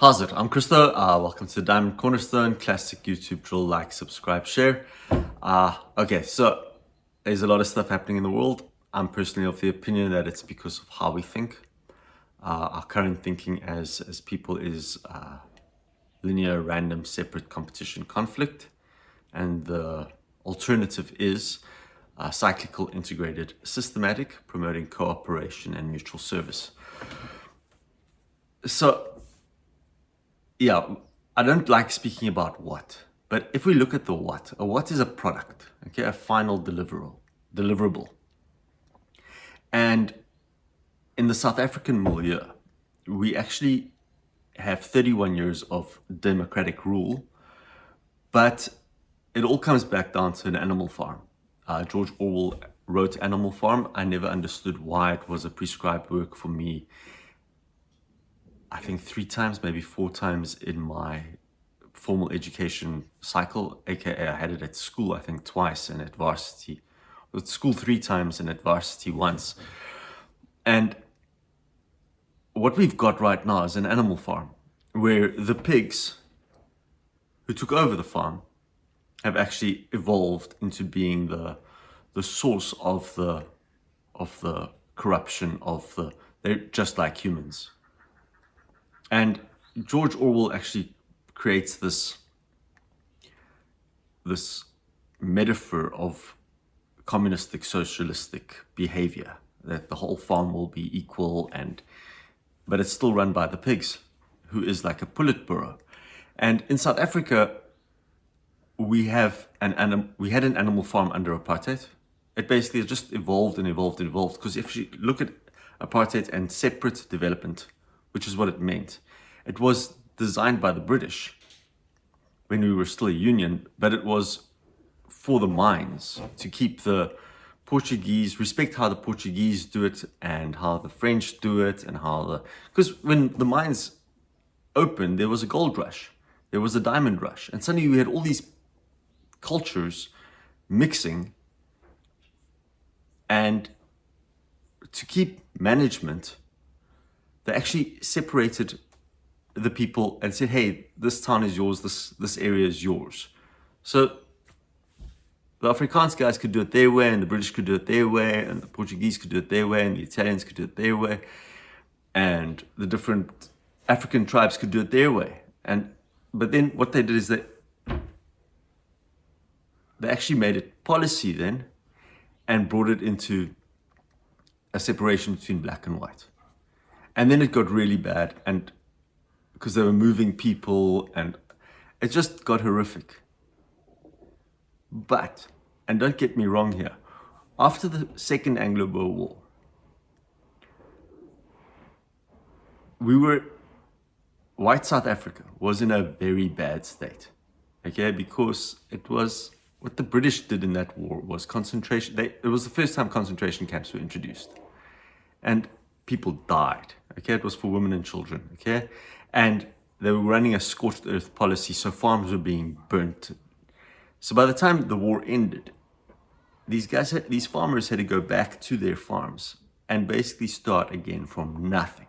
How's it? I'm Christo. Welcome to Diamond Cornerstone, classic YouTube drill, like, subscribe, share. Okay, so there's a lot of stuff happening in the world. I'm personally of the opinion that it's because of how we think. Our current thinking as people is linear, random, separate competition, conflict. And the alternative is cyclical, integrated, systematic, promoting cooperation and mutual service. So, yeah, I don't like speaking about what, but if we look at the what, a what is a product, okay, a final deliverable. And in the South African milieu, we actually have 31 years of democratic rule, but it all comes back down to an animal farm. George Orwell wrote Animal Farm. I never understood why it was a prescribed work for me. I think 3 times, maybe 4 times in my formal education cycle, aka I had it at school, I think twice, and at varsity. At school 3 times and at varsity once. And what we've got right now is an animal farm where the pigs who took over the farm have actually evolved into being the source of the corruption they're just like humans. And George Orwell actually creates this metaphor of communistic, socialistic behavior, that the whole farm will be equal, but it's still run by the pigs, who is like a Politburo. And in South Africa, we had an animal farm under apartheid. It basically just evolved and evolved and evolved. Because if you look at apartheid and separate development, which is what it meant, it was designed by the British when we were still a union, but it was for the mines, to keep the Portuguese, respect how the Portuguese do it and how the French do it, and because when the mines opened, there was a gold rush, there was a diamond rush, and suddenly we had all these cultures mixing, and to keep management, they actually separated the people and said, hey, this town is yours, this area is yours. So the Afrikaans guys could do it their way, and the British could do it their way, and the Portuguese could do it their way, and the Italians could do it their way, and the different African tribes could do it their way. But then what they did is they actually made it policy then, and brought it into a separation between black and white. And then it got really bad, and because they were moving people, and it just got horrific. But, and don't get me wrong here, after the Second Anglo-Boer War, white South Africa was in a very bad state, okay, because it was, what the British did in that war was concentration. It was the first time concentration camps were introduced, and people died, okay, it was for women and children, okay, and they were running a scorched earth policy, so farms were being burnt. So by the time the war ended, these farmers had to go back to their farms and basically start again from nothing.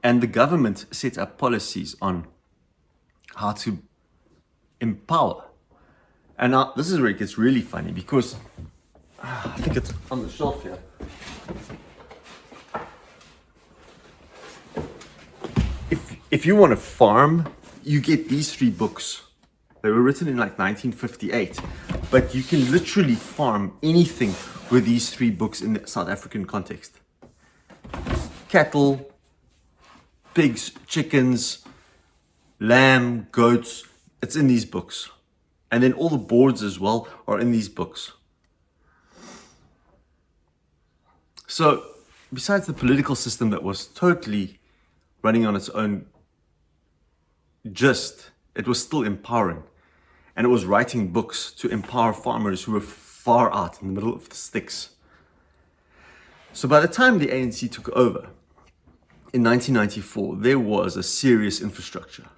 And the government set up policies on how to empower. And now this is where it gets really funny, because I think it's on the shelf here. If you want to farm, you get these 3 books. They were written in like 1958, but you can literally farm anything with these 3 books in the South African context. Cattle, pigs, chickens, lamb, goats, it's in these books. And then all the boards as well are in these books. So besides the political system that was totally running on its own, it was still empowering, and it was writing books to empower farmers who were far out in the middle of the sticks. So by the time the ANC took over in 1994, there was a serious infrastructure.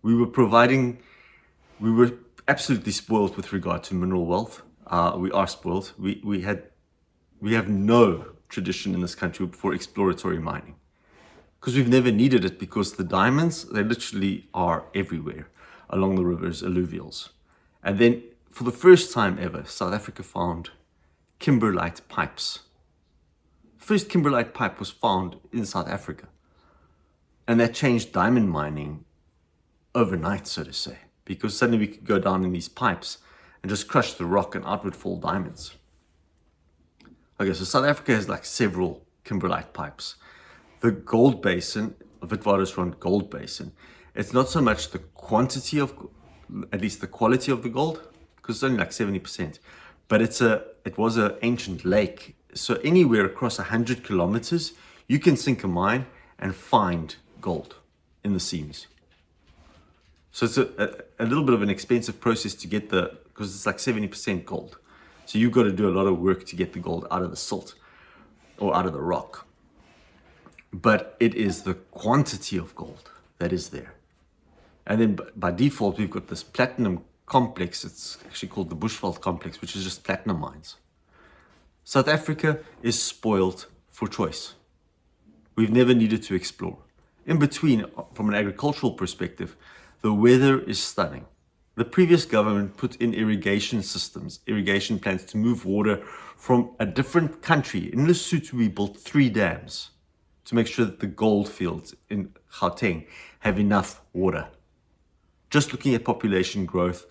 We were absolutely spoiled with regard to mineral wealth. We are spoiled. We have no tradition in this country for exploratory mining, because we've never needed it, because the diamonds, they literally are everywhere along the rivers, alluvials. And then for the first time ever, South Africa found kimberlite pipes. First kimberlite pipe was found in South Africa. And that changed diamond mining overnight, so to say, because suddenly we could go down in these pipes and just crush the rock and out would fall diamonds. Okay, so South Africa has like several kimberlite pipes. The gold basin, Witwatersrand Gold Basin, it's not so much the quantity of, at least the quality of the gold, because it's only like 70%, but it was an ancient lake. So anywhere across 100 kilometers, you can sink a mine and find gold in the seams. So it's a little bit of an expensive process to get because it's like 70% gold. So you've got to do a lot of work to get the gold out of the silt or out of the rock. But it is the quantity of gold that is there. And then by default, we've got this platinum complex. It's actually called the Bushveld complex, which is just platinum mines. South Africa is spoiled for choice. We've never needed to explore. In between, from an agricultural perspective, the weather is stunning. The previous government put in irrigation systems, irrigation plans to move water from a different country. In Lesotho, we built 3 dams to make sure that the gold fields in Gauteng have enough water. Just looking at population growth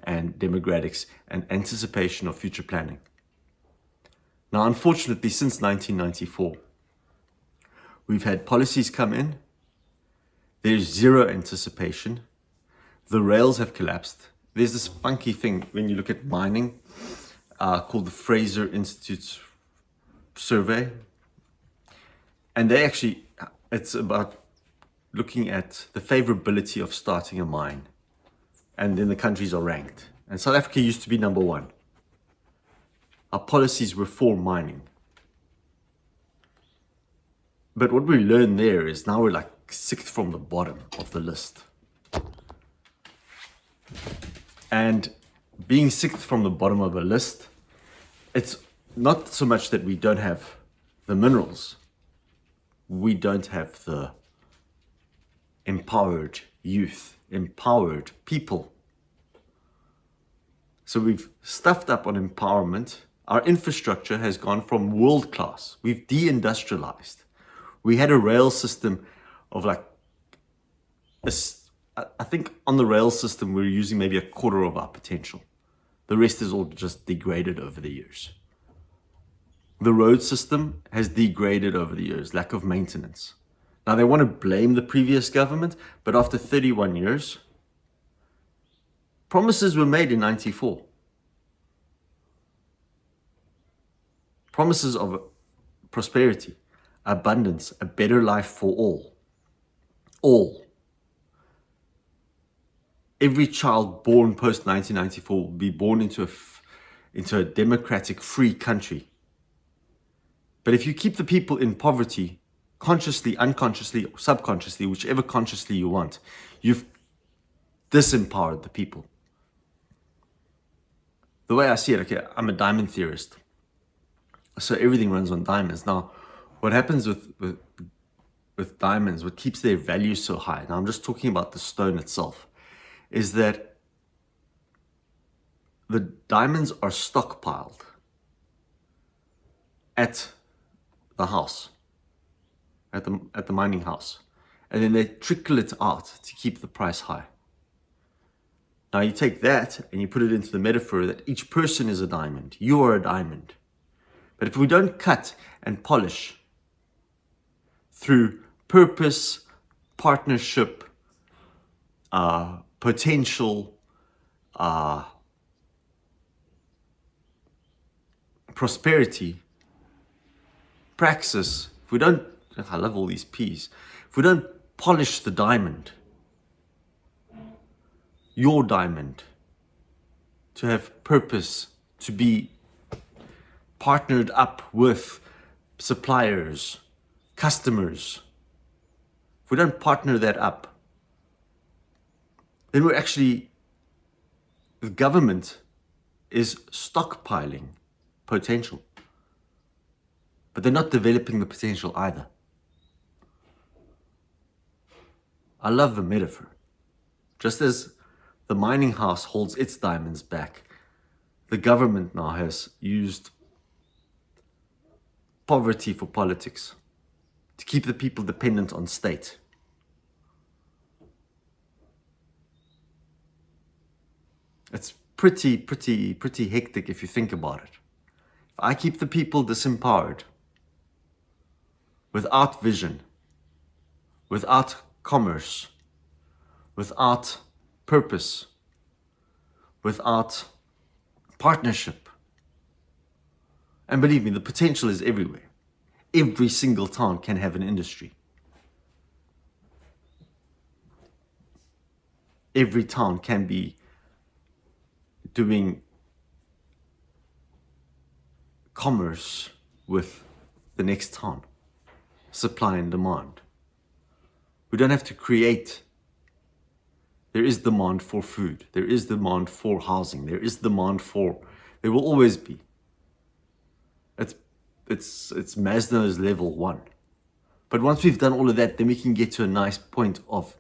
and demographics and anticipation of future planning. Now, unfortunately, since 1994, we've had policies come in. There's zero anticipation. The rails have collapsed. There's this funky thing when you look at mining called the Fraser Institute survey. And it's about looking at the favorability of starting a mine. And then the countries are ranked. And South Africa used to be number 1. Our policies were for mining. But what we learned there is now we're like 6th from the bottom of the list. And being 6th from the bottom of a list, it's not so much that we don't have the minerals. We don't have the empowered youth, empowered people. So we've stuffed up on empowerment. Our infrastructure has gone from world class. We've deindustrialized. We had a rail system of like, I think on the rail system, we're using maybe a quarter of our potential. The rest is all just degraded over the years. The road system has degraded over the years, lack of maintenance. Now they want to blame the previous government, but after 31 years, promises were made in 94. Promises of prosperity, abundance, a better life for all. All. Every child born post 1994 will be born into a democratic, free country. But if you keep the people in poverty, consciously, unconsciously, or subconsciously, whichever consciously you want, you've disempowered the people. The way I see it, okay, I'm a diamond theorist. So everything runs on diamonds. Now, what happens with diamonds, what keeps their value so high, now I'm just talking about the stone itself, is that the diamonds are stockpiled at the house, at the mining house, and then they trickle it out to keep the price high. Now you take that and you put it into the metaphor that each person is a diamond. You are a diamond. But if we don't cut and polish through purpose, partnership, potential, prosperity, praxis, if we don't, I love all these P's, if we don't polish the diamond, your diamond, to have purpose, to be partnered up with suppliers, customers, if we don't partner that up, then the government is stockpiling potential. But they're not developing the potential either. I love the metaphor. Just as the mining house holds its diamonds back, the government now has used poverty for politics to keep the people dependent on state. It's pretty hectic if you think about it. If I keep the people disempowered, without vision, without commerce, without purpose, without partnership, and believe me, the potential is everywhere. Every single town can have an industry. Every town can be doing commerce with the next town, supply and demand. We don't have to create. There is demand for food. There is demand for housing. There will always be. It's Maslow's level 1. But once we've done all of that, then we can get to a nice point of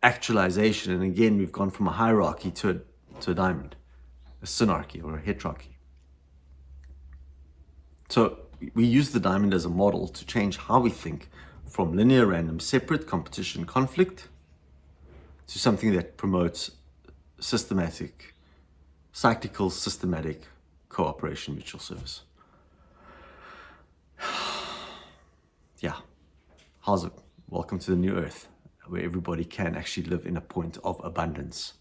actualization. And again, we've gone from a hierarchy to a diamond, a synarchy or a heterarchy. So we use the diamond as a model to change how we think from linear, random, separate competition, conflict, to something that promotes systematic, cyclical, systematic cooperation, mutual service. Yeah. How's it? Welcome to the new earth, where everybody can actually live in a point of abundance.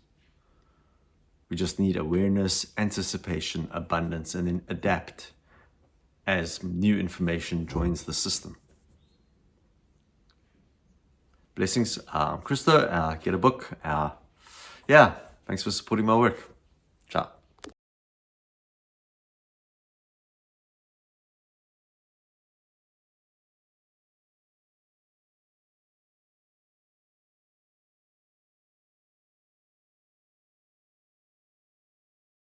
We just need awareness, anticipation, abundance, and then adapt as new information joins the system. Blessings. I'm Christo. Get a book. Yeah. Thanks for supporting my work. Ciao.